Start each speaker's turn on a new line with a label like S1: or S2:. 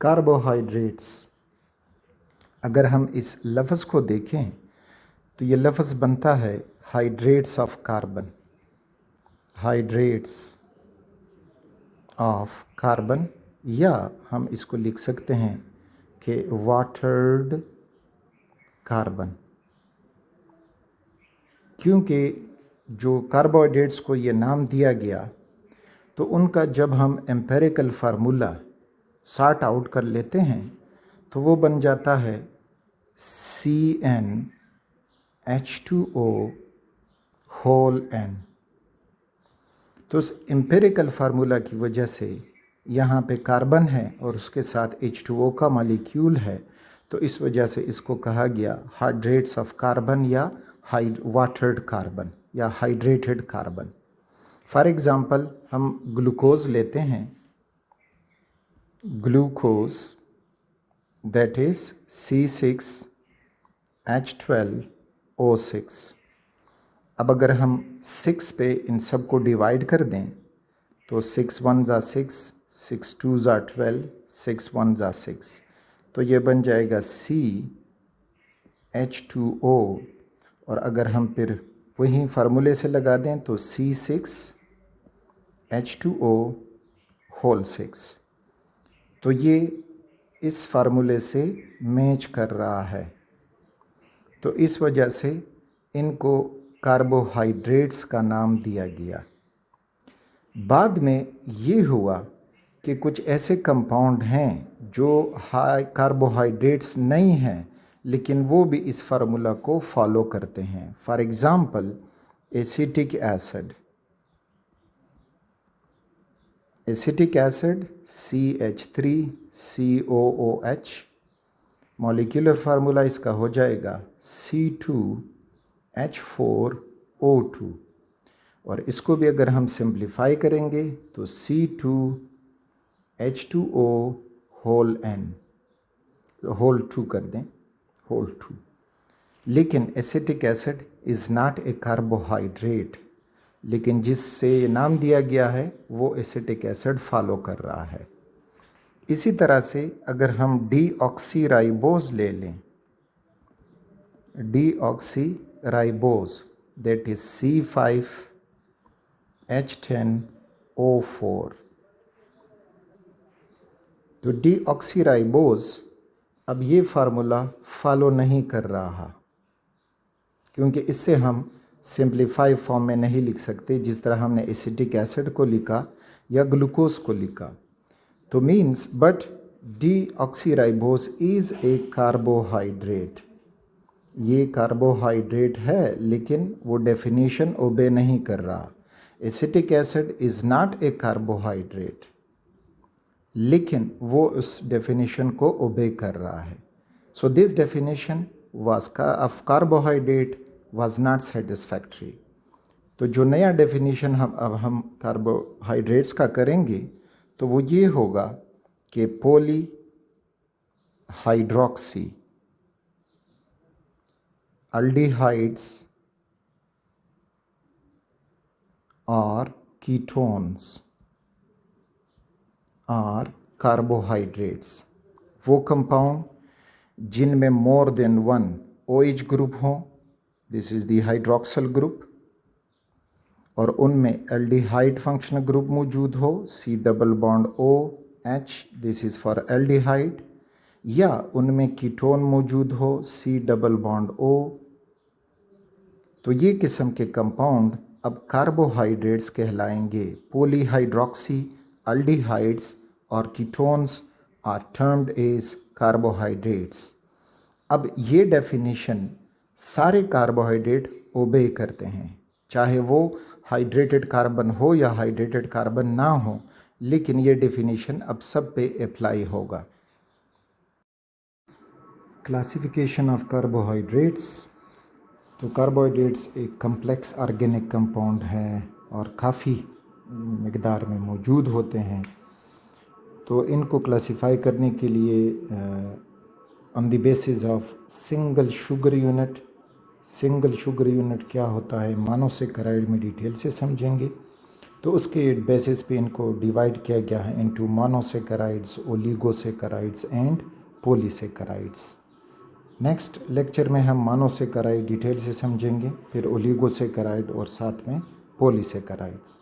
S1: Carbohydrates, अगर हम इस लफ्ज़ को देखें तो ये लफ्ज़ बनता है hydrates of carbon, hydrates of carbon, या हम इसको लिख सकते हैं कि वाटर्ड कार्बन। क्योंकि जो कार्बोहाइड्रेट्स को ये नाम दिया गया तो उनका जब हम एम्पेरिकल फार्मूला सॉर्ट आउट कर लेते हैं तो वो बन जाता है CnH2O होल N। तो उस एम्पेरिकल फार्मूला की वजह से यहाँ पे कार्बन है और उसके साथ H2O का मॉलिक्यूल है, तो इस वजह से इसको कहा गया हाइड्रेट्स ऑफ कार्बन या वाटर्ड कार्बन या हाइड्रेटेड कार्बन। फॉर एग्ज़ाम्पल हम ग्लूकोज लेते हैं, ग्लूकोज दैट इज़ C6H12O6। अब अगर हम 6 पे इन सब को डिवाइड कर दें तो 6 1 ज़ा 6, 6 2 ज़ा 12, 6 1 ज़ा 6, तो ये बन जाएगा CH2O। और अगर हम फिर वही फार्मूले से लगा दें तो C6H2O होल 6। तो ये इस फार्मूले से मैच कर रहा है, तो इस वजह से इनको कार्बोहाइड्रेट्स का नाम दिया गया। बाद में ये हुआ कि कुछ ऐसे कंपाउंड हैं जो हाई कार्बोहाइड्रेट्स नहीं हैं लेकिन वो भी इस फार्मूला को फॉलो करते हैं। For example acetic acid, acetic acid CH3COOH, molecular formula इसका हो जाएगा C2H4O2, और इसको भी अगर हम सिंप्लीफाई करेंगे तो C2H2O होल N, होल 2 कर दें, होल 2। लेकिन acetic acid is not a carbohydrate, लेकिन जिससे ये नाम दिया गया है वो एसिटिक एसिड फॉलो कर रहा है। इसी तरह से अगर हम डीऑक्सीराइबोज ले लें, डीऑक्सीराइबोज दैट इज C5H10O4, तो डीऑक्सीराइबोज अब ये फार्मूला फॉलो नहीं कर रहा क्योंकि इससे हम सिंप्लीफाई फॉर्म में नहीं लिख सकते जिस तरह हमने एसिटिक एसिड को लिखा या ग्लूकोज को लिखा। तो means but deoxyribose is a carbohydrate, ये कार्बोहाइड्रेट है लेकिन वो डेफिनेशन ओबे नहीं कर रहा। Acetic acid is not a carbohydrate लेकिन वो उस डेफिनेशन को ओबे कर रहा है। So this definition of carbohydrate was not satisfactory। तो जो नया डेफिनेशन हम कार्बोहाइड्रेट्स का करेंगे तो वो ये होगा कि पॉली हाइड्रोक्सी aldehydes और कीटोन्स और कार्बोहाइड्रेट्स, वो कंपाउंड जिनमें more than one OH group हों, this is the hydroxyl group, और उनमें एल्डिहाइड फंक्शनल ग्रुप मौजूद हो, C double bond OH, this is for aldehyde, या उनमें कीटोन मौजूद हो C डबल बॉन्ड O। तो ये किस्म के कंपाउंड अब कार्बोहाइड्रेट्स कहलाएंगे। पॉलीहाइड्रोक्सी एल्डिहाइड्स और ketones are termed as carbohydrates. अब ये डेफिनेशन सारे कार्बोहाइड्रेट ओबे करते हैं, चाहे वो हाइड्रेटेड कार्बन हो या हाइड्रेटेड कार्बन ना हो, लेकिन ये डेफिनेशन अब सब पे अप्लाई होगा। क्लासिफिकेशन ऑफ कार्बोहाइड्रेट्स, तो कार्बोहाइड्रेट्स एक कम्प्लेक्स ऑर्गेनिक कंपाउंड है और काफ़ी मिकदार में मौजूद होते हैं। तो इनको क्लासिफाई करने के लिए on the basis of single sugar unit, single sugar unit क्या होता है मोनोसेकेराइड में डिटेल से समझेंगे। तो उसके बेसिस पे इनको डिवाइड किया गया है into monosaccharides, oligosaccharides and polysaccharides. Next lecture में हम मोनोसेकेराइड डिटेल से समझेंगे, फिर ओलिगोसेकेराइड और साथ में पॉलीसेकेराइड्स।